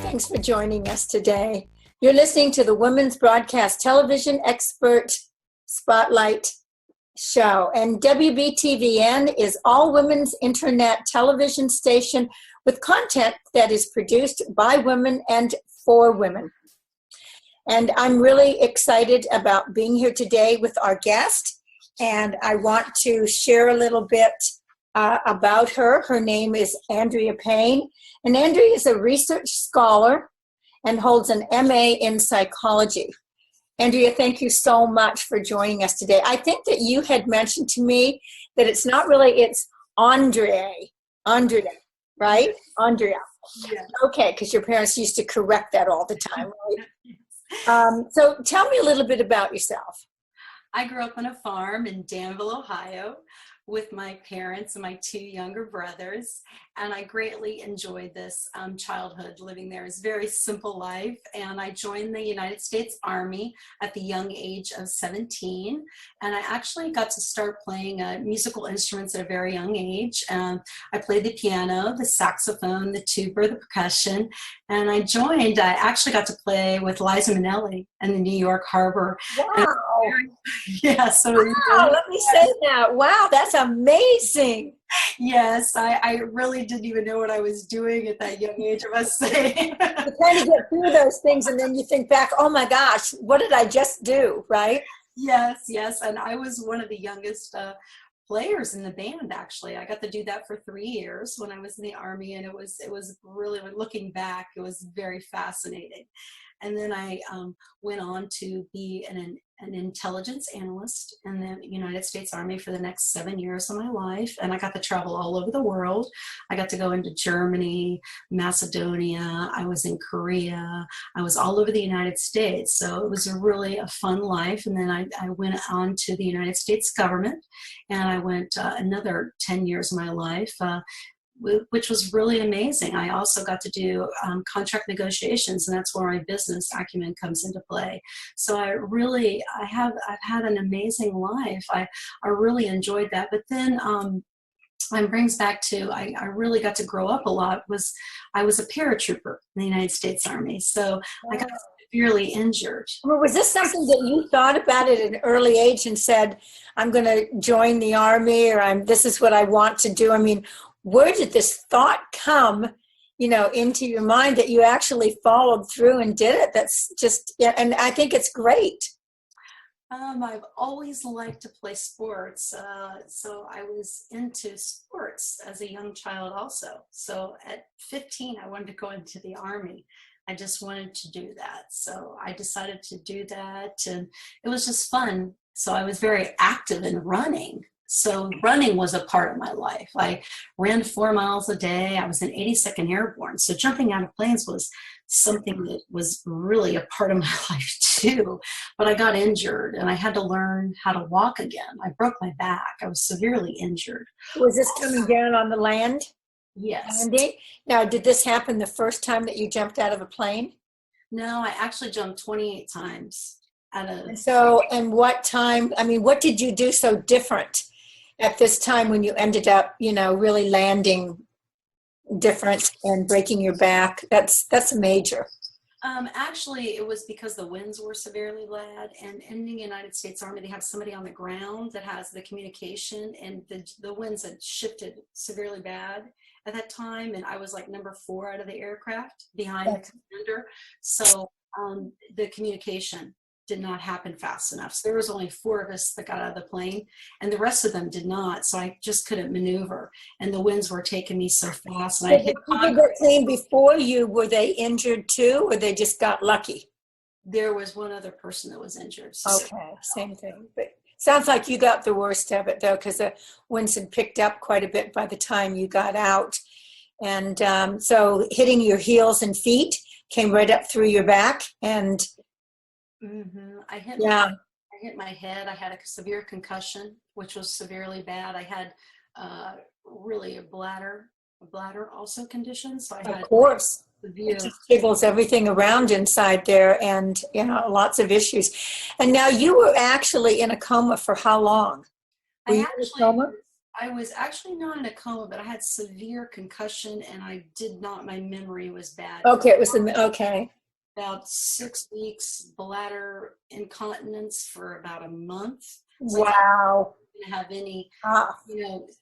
Thanks for joining us today. You're listening to the Women's Broadcast Television Expert Spotlight Show. And WBTVN is all women's internet television station with content that is produced by women and for women. And I'm really excited about being here today with our guest. And I want to share a little bit about her. Her name is Andrea Payne. And Andrea is a research scholar and holds an MA in psychology. Andrea, thank you so much for joining us today. I think that you had mentioned to me that it's not really, it's Andrea, right? Andrea. Yeah. Okay, because your parents used to correct that all the time, right? So tell me a little bit about yourself. I grew up on a farm in Danville, Ohio, with my parents and my two younger brothers, and I greatly enjoyed this childhood living there. It's a very simple life, and I joined the United States Army at the young age of 17, and I actually got to start playing musical instruments at a very young age. I played the piano, the saxophone, the tuba, the percussion, and I actually got to play with Liza Minnelli in the New York Harbor. Wow. Yeah, so wow, let me say that. Wow, that's amazing. Yes, I really didn't even know what I was doing at that young age, I must say. You kind of get through those things and then you think back, oh my gosh, what did I just do, right? Yes, and I was one of the youngest players in the band, actually. I got to do that for 3 years when I was in the Army, and it was really, looking back, it was very fascinating. And then I went on to be an intelligence analyst in the United States Army for the next 7 years of my life. And I got to travel all over the world. I got to go into Germany, Macedonia. I was in Korea. I was all over the United States. So it was really a fun life. And then I went on to the United States government, and I went another 10 years of my life, which was really amazing. I also got to do contract negotiations, and that's where my business acumen comes into play. So I've had an amazing life. I really enjoyed that. But then it brings back to, I really got to grow up a lot. I was a paratrooper in the United States Army. So I got severely injured. Well, was this something that you thought about at an early age and said, I'm going to join the Army, or this is what I want to do? I mean, where did this thought come, into your mind that you actually followed through and did it? That's just, yeah, and I think it's great. I've always liked to play sports, so I was into sports as a young child also. So at 15, I wanted to go into the Army. I just wanted to do that. So I decided to do that, and it was just fun. So I was very active in running. So running was a part of my life. I ran 4 miles a day. I was in 82nd Airborne. So jumping out of planes was something that was really a part of my life too. But I got injured, and I had to learn how to walk again. I broke my back. I was severely injured. Was this coming down on the land? Yes. Andy? Now, did this happen the first time that you jumped out of a plane? No, I actually jumped 28 times. And what time, what did you do so different at this time when you ended up, really landing different and breaking your back? That's major. Actually, it was because the winds were severely bad, and in the United States Army, they have somebody on the ground that has the communication, and the winds had shifted severely bad at that time, and I was like number 4 out of the aircraft behind the commander. So the communication did not happen fast enough. So there was only 4 of us that got out of the plane, and the rest of them did not. So I just couldn't maneuver, and the winds were taking me so fast. And I hit the plane before you. Were they injured too, or they just got lucky? There was one other person that was injured. So okay, same thing. But sounds like you got the worst of it though, because the winds had picked up quite a bit by the time you got out, and so hitting your heels and feet came right up through your back and. Mm-hmm. I hit my head. I had a severe concussion, which was severely bad. I had really a bladder also condition. So I had, of course, severe. It just jiggles everything around inside there, and lots of issues. And now you were actually in a coma for how long? Were you in a coma? I was actually not in a coma, but I had severe concussion, and my memory was bad. Okay, it was okay. About 6 weeks, bladder incontinence for about a month. So I Wow. didn't have any, Ah,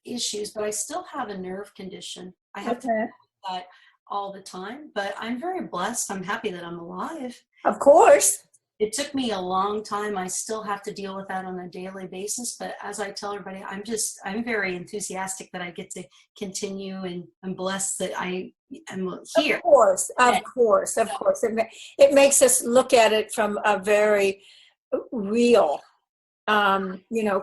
issues, but I still have a nerve condition. I have to okay. deal with that all the time, but I'm very blessed. I'm happy that I'm alive. Of course. It took me a long time. I still have to deal with that on a daily basis. But as I tell everybody, I'm very enthusiastic that I get to continue, and I'm blessed that I am here. Of course, of And course, of so, course. It makes us look at it from a very real,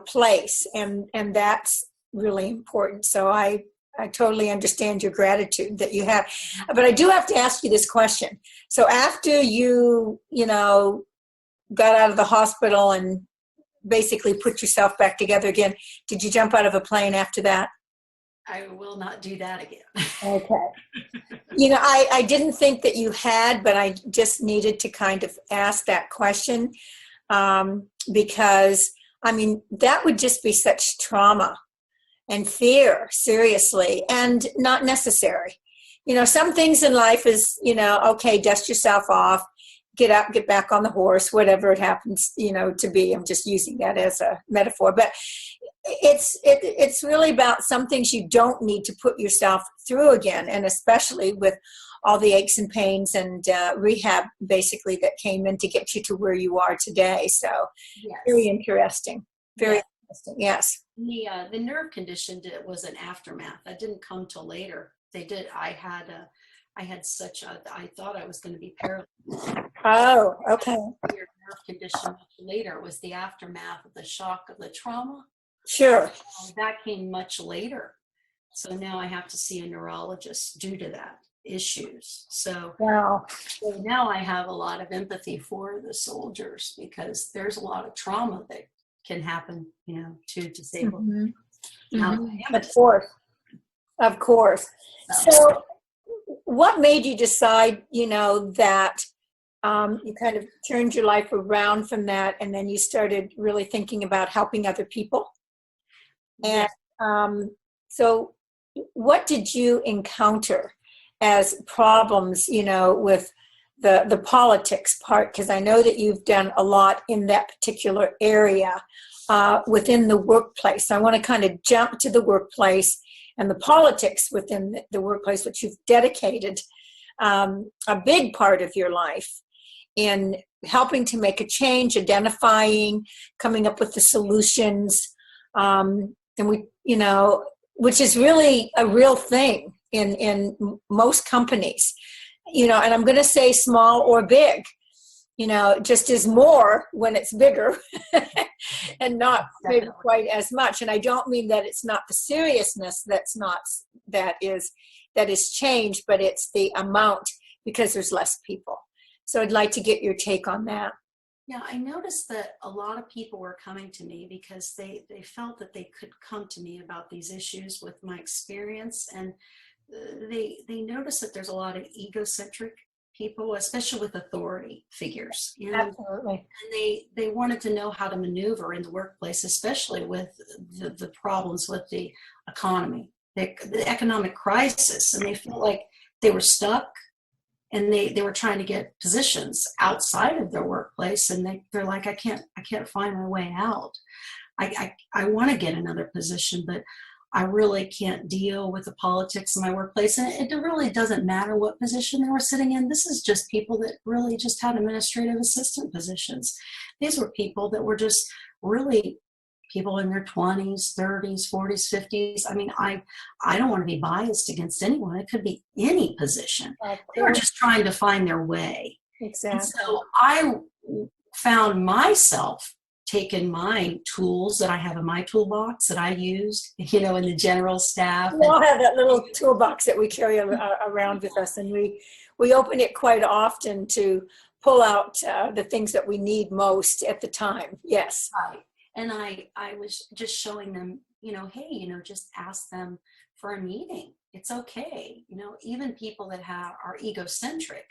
place, and that's really important. So I totally understand your gratitude that you have. But I do have to ask you this question. So after you got out of the hospital and basically put yourself back together again, did you jump out of a plane after that? I will not do that again. Okay. I didn't think that you had, but I just needed to kind of ask that question, because, I mean, that would just be such trauma and fear, seriously, and not necessary. Some things in life is, okay, dust yourself off, get up, get back on the horse, whatever it happens, to be. I'm just using that as a metaphor, but it's really about some things you don't need to put yourself through again, and especially with all the aches and pains and rehab basically that came in to get you to where you are today. So Yes. very interesting. Very Yes. interesting. Yes. The nerve condition was an aftermath. That didn't come till later. I thought I was going to be paralyzed. Oh, okay. Nerve condition much later. It was the aftermath of the shock of the trauma. Sure. That came much later. So now I have to see a neurologist due to that issues. So Wow. now I have a lot of empathy for the soldiers, because there's a lot of trauma that can happen, to disabled. Mm-hmm. Now, Mm-hmm. Of course. Of course. So what made you decide, that you kind of turned your life around from that, and then you started really thinking about helping other people? And so what did you encounter as problems, with the politics part? Because I know that you've done a lot in that particular area within the workplace. I want to kind of jump to the workplace and the politics within the workplace, which you've dedicated a big part of your life in helping to make a change, identifying, coming up with the solutions, and which is really a real thing in most companies, and I'm going to say small or big, just is more when it's bigger and not maybe quite as much. And I don't mean that it's not the seriousness that is changed, but it's the amount, because there's less people. So I'd like to get your take on that. Yeah, I noticed that a lot of people were coming to me because they felt that they could come to me about these issues with my experience, and they noticed that there's a lot of egocentric people, especially with authority figures. Absolutely. And they wanted to know how to maneuver in the workplace, especially with the problems with the economy, the economic crisis, and they felt like they were stuck. And they were trying to get positions outside of their workplace, and they're like, I can't find my way out. I want to get another position, but I really can't deal with the politics in my workplace. And it really doesn't matter what position they were sitting in. This is just people that really just had administrative assistant positions. These were people that were just really people in their 20s, 30s, 40s, 50s. I mean, I don't want to be biased against anyone. It could be any position. They were just trying to find their way. Exactly. And so I found myself taking my tools that I have in my toolbox that I used, in the general staff. We all have that little toolbox that we carry around with us, and we open it quite often to pull out the things that we need most at the time. Yes. Right. And I was just showing them, hey, just ask them for a meeting. It's okay. Even people that are egocentric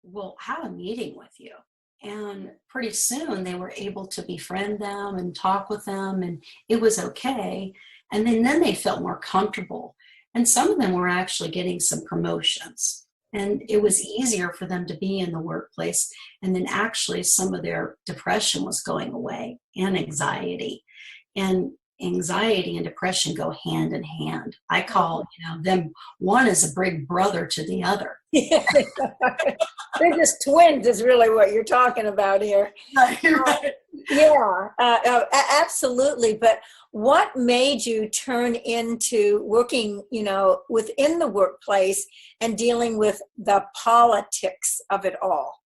will have a meeting with you. And pretty soon they were able to befriend them and talk with them, and it was okay. And then they felt more comfortable. And some of them were actually getting some promotions. And it was easier for them to be in the workplace. And then actually some of their depression was going away, and anxiety. And anxiety and depression go hand in hand. I call, them, one is a big brother to the other. Yeah, they're just twins is really what you're talking about here. Right. Yeah, absolutely. But what made you turn into working, within the workplace and dealing with the politics of it all?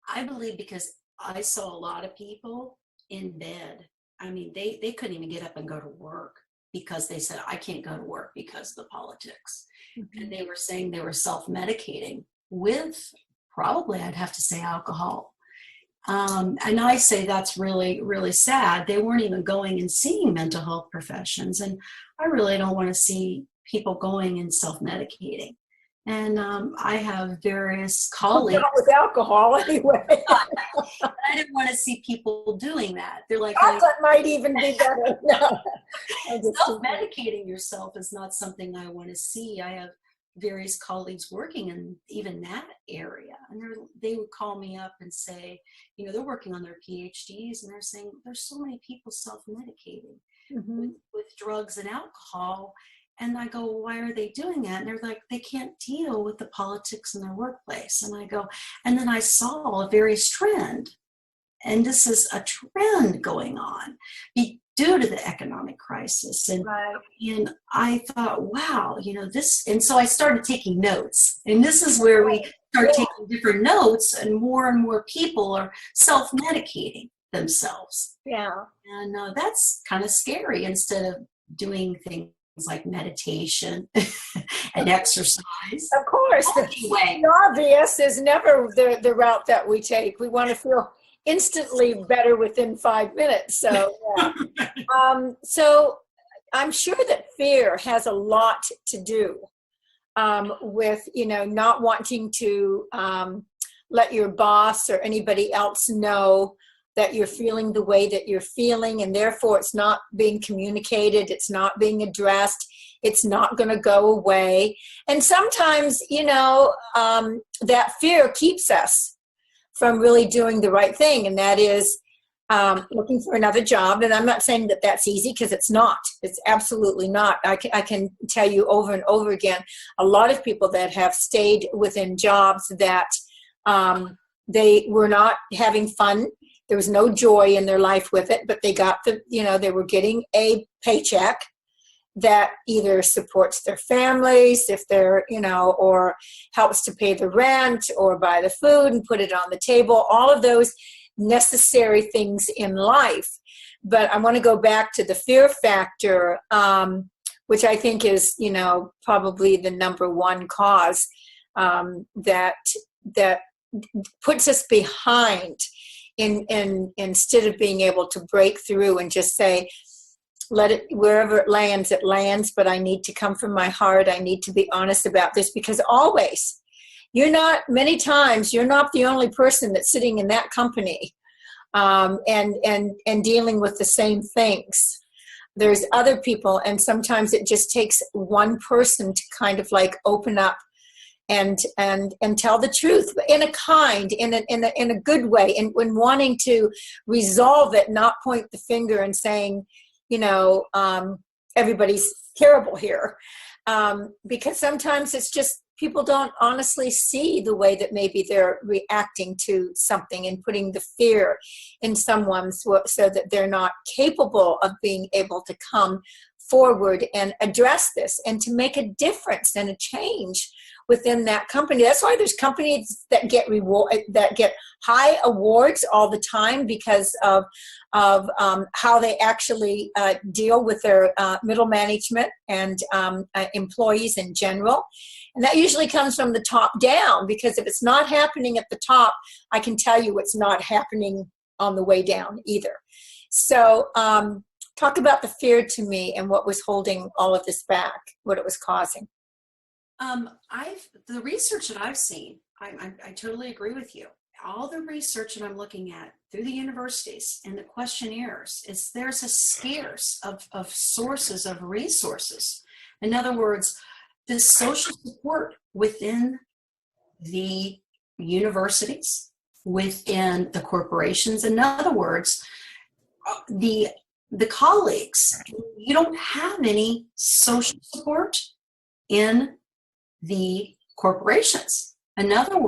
I believe because I saw a lot of people in bed. I mean, they couldn't even get up and go to work because they said, I can't go to work because of the politics. Mm-hmm. And they were saying they were self-medicating with probably, I'd have to say, alcohol. And I say that's really, really sad. They weren't even going and seeing mental health professions. And I really don't want to see people going and self-medicating. And I have various colleagues. Not with alcohol, anyway. I didn't want to see people doing that. They're like, chocolate might even be better. No. Self-medicating yourself is not something I want to see. I have various colleagues working in even that area, and they would call me up and say, they're working on their PhDs, and they're saying there's so many people self-medicating with drugs and alcohol. And I go, well, why are they doing that? And they're like, they can't deal with the politics in their workplace. And I go, and then I saw a various trend. And this is a trend going on due to the economic crisis. And, right. And I thought, wow, this. And so I started taking notes. And this is where we start taking different notes, and more people are self-medicating themselves. Yeah. And that's kind of scary, instead of doing things like meditation and exercise. Of course. The obvious is never the route that we take. We want to feel instantly better within 5 minutes. So, yeah. So I'm sure that fear has a lot to do with, not wanting to let your boss or anybody else know that you're feeling the way that you're feeling, and therefore it's not being communicated, it's not being addressed, it's not going to go away. And sometimes, that fear keeps us from really doing the right thing, and that is looking for another job. And I'm not saying that that's easy, because it's not. It's absolutely not. I can tell you over and over again, a lot of people that have stayed within jobs that they were not having fun. There was no joy in their life with it, but they got they were getting a paycheck that either supports their families, if they're, or helps to pay the rent or buy the food and put it on the table, all of those necessary things in life. But I want to go back to the fear factor, which I think is, probably the number one cause that puts us behind instead of being able to break through and just say, let it, wherever it lands, but I need to come from my heart. I need to be honest about this, because always, many times you're not the only person that's sitting in that company and dealing with the same things. There's other people, and sometimes it just takes one person to kind of like open up and tell the truth in a good way, and when wanting to resolve it, not point the finger and saying, everybody's terrible here, because sometimes it's just people don't honestly see the way that maybe they're reacting to something, and putting the fear in someone so that they're not capable of being able to come forward and address this and to make a difference and a change within that company. That's why there's companies that get high awards all the time, because of how they actually deal with their middle management and employees in general. And that usually comes from the top down, because if it's not happening at the top, I can tell you it's not happening on the way down either. So talk about the fear to me and what was holding all of this back, what it was causing. The research that I've seen, I totally agree with you. all the research that I'm looking at through the universities and the questionnaires is there's a scarce of sources of resources. In other words, the social support within the universities, within the corporations. In other words, the colleagues, you don't have any social support in the corporations. In other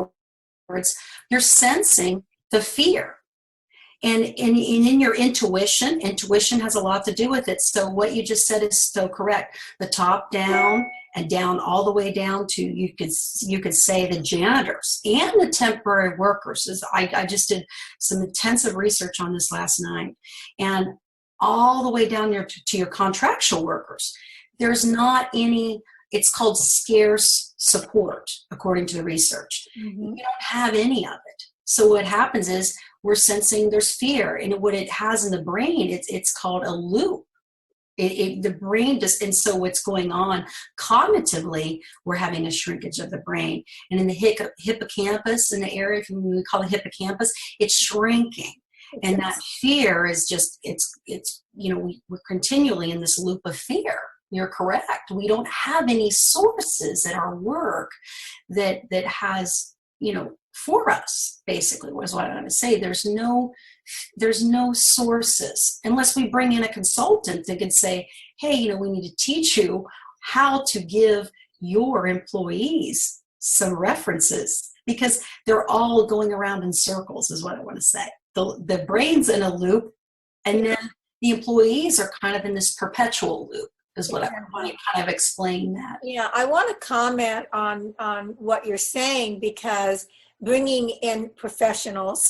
words, you're sensing the fear. And in your intuition has a lot to do with it. So what you just said is so correct. The top down and down all the way down to, you could say, the janitors and the temporary workers. I just did some intensive research on this last night. And all the way down there to your contractual workers. There's not any, it's called scarce support, according to the research. Mm-hmm. You don't have any of it. So what happens is we're sensing there's fear, and what it has in the brain, it's called a loop. The brain just, and so what's going on cognitively, we're having a shrinkage of the brain. And in the hippocampus, in the area we call the hippocampus, it's shrinking. And that fear is just, it's we're continually in this loop of fear. You're correct. We don't have any sources at our work that has, for us, basically, was what I'm going to say. There's no sources, unless we bring in a consultant that can say, hey, we need to teach you how to give your employees some references, because they're all going around in circles, is what I want to say. The brain's in a loop, and then the employees are kind of in this perpetual loop, is what I want to kind of explain that. Yeah, I want to comment on what you're saying, because bringing in professionals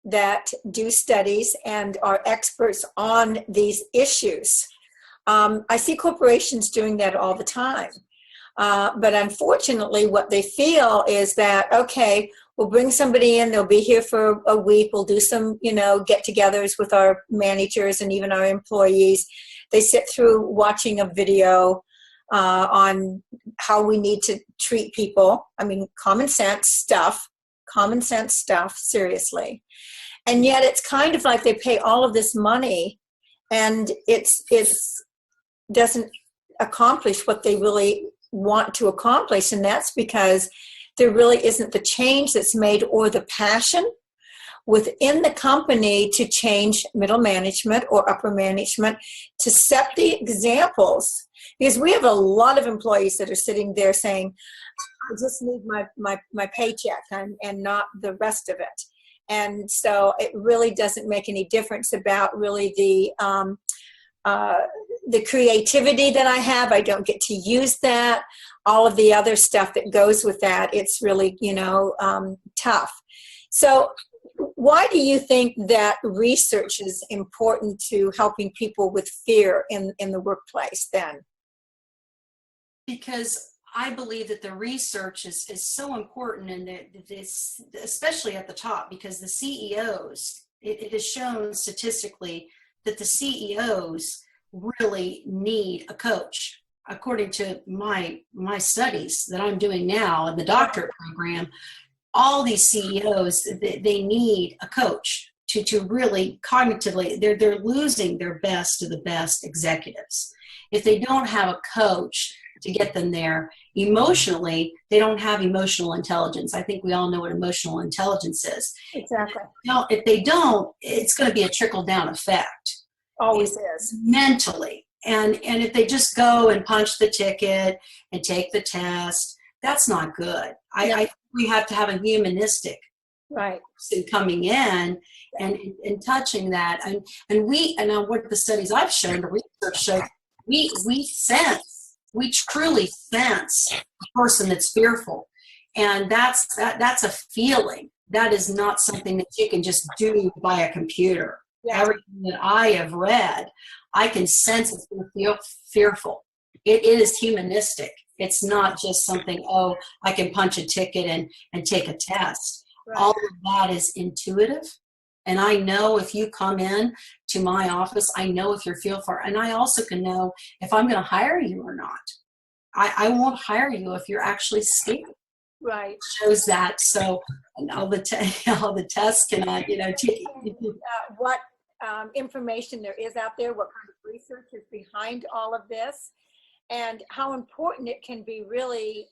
that do studies and are experts on these issues. I see corporations doing that all the time. But unfortunately, what they feel is that, okay, we'll bring somebody in, they'll be here for a week, we'll do some, get-togethers with our managers and even our employees. They sit through watching a video on how we need to treat people. I mean, common sense stuff, seriously. And yet it's kind of like they pay all of this money, and it's doesn't accomplish what they really want to accomplish. And that's because there really isn't the change that's made, or the passion within the company to change middle management or upper management, to set the examples. Because we have a lot of employees that are sitting there saying, I just need my paycheck and not the rest of it. And so it really doesn't make any difference about really the creativity that I have. I don't get to use that. All of the other stuff that goes with that, it's really, tough. So why do you think that research is important to helping people with fear in the workplace then? Because I believe that the research is so important, and this, especially at the top, because the CEOs, it is shown statistically that the CEOs really need a coach. According to my studies that I'm doing now in the doctorate program, all these CEOs, they need a coach to really cognitively, they're losing their best of the best executives. If they don't have a coach to get them there emotionally, they don't have emotional intelligence. I think we all know what emotional intelligence is. Exactly. Now, if they don't, it's going to be a trickle-down effect. Always is. Mentally. And if they just go and punch the ticket and take the test, that's not good. I think we have to have a humanistic person coming in and touching that. And what the studies I've shown, the research shows, we truly sense a person that's fearful. And that's a feeling. That is not something that you can just do by a computer. Yeah. Everything that I have read, I can sense it's going to feel fearful. It is humanistic. It's not just something, I can punch a ticket and take a test. Right. All of that is intuitive. And I know if you come in to my office, I know if you're fearful. And I also can know if I'm going to hire you or not. I won't hire you if you're actually scared. Right. shows that. So, and all the all the tests cannot, take. What information there is out there, what kind of research is behind all of this, and how important it can be really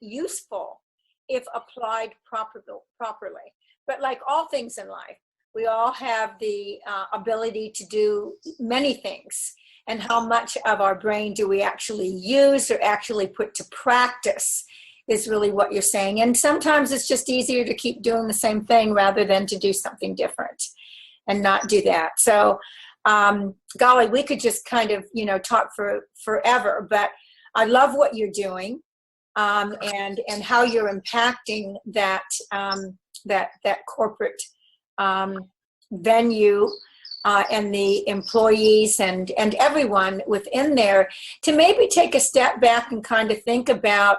useful if applied properly. But like all things in life, we all have the ability to do many things. And how much of our brain do we actually use or actually put to practice is really what you're saying. And sometimes it's just easier to keep doing the same thing rather than to do something different and not do that. So, golly, we could just kind of, talk for forever, but I love what you're doing, and how you're impacting that, that corporate, venue, and the employees and everyone within there to maybe take a step back and kind of think about,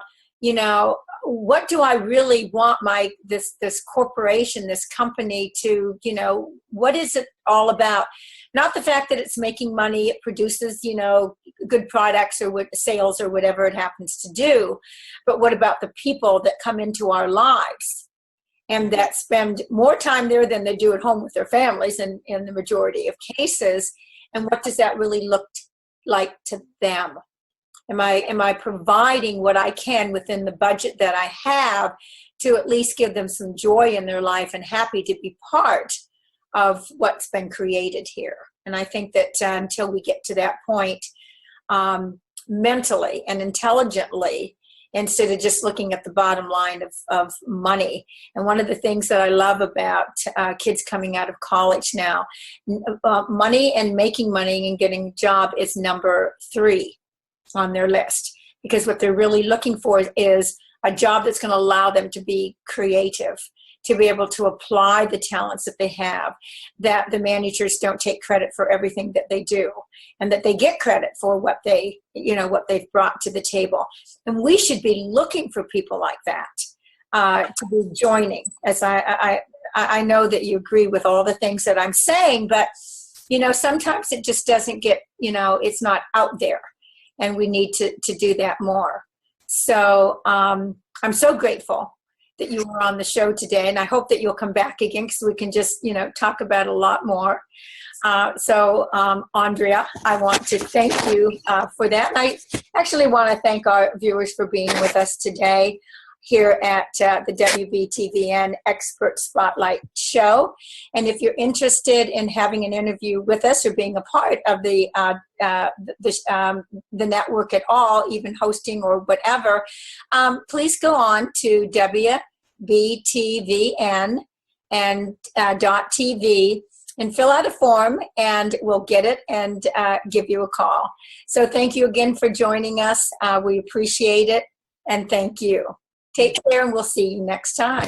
what do I really want this corporation, this company to, what is it all about? Not the fact that it's making money, it produces, good products or what sales or whatever it happens to do, but what about the people that come into our lives and that spend more time there than they do at home with their families in the majority of cases? And what does that really look like to them? Am I providing what I can within the budget that I have to at least give them some joy in their life and happy to be part of what's been created here? And I think that until we get to that point, mentally and intelligently, instead of just looking at the bottom line of money. And one of the things that I love about kids coming out of college now, money and making money and getting a job is number 3 on their list, because what they're really looking for is a job that's going to allow them to be creative, to be able to apply the talents that they have, that the managers don't take credit for everything that they do, and that they get credit for what what they've brought to the table. And we should be looking for people like that to be joining. As I know that you agree with all the things that I'm saying, but sometimes it just doesn't get, it's not out there. And we need to do that more. So I'm so grateful that you were on the show today, and I hope that you'll come back again because we can just, talk about a lot more. So Andrea, I want to thank you for that. And I actually want to thank our viewers for being with us today here at the WBTVN Expert Spotlight Show. And if you're interested in having an interview with us or being a part of the network at all, even hosting or whatever, please go on to WBTVN and .tv and fill out a form, and we'll get it and give you a call. So thank you again for joining us. We appreciate it, and thank you. Take care, and we'll see you next time.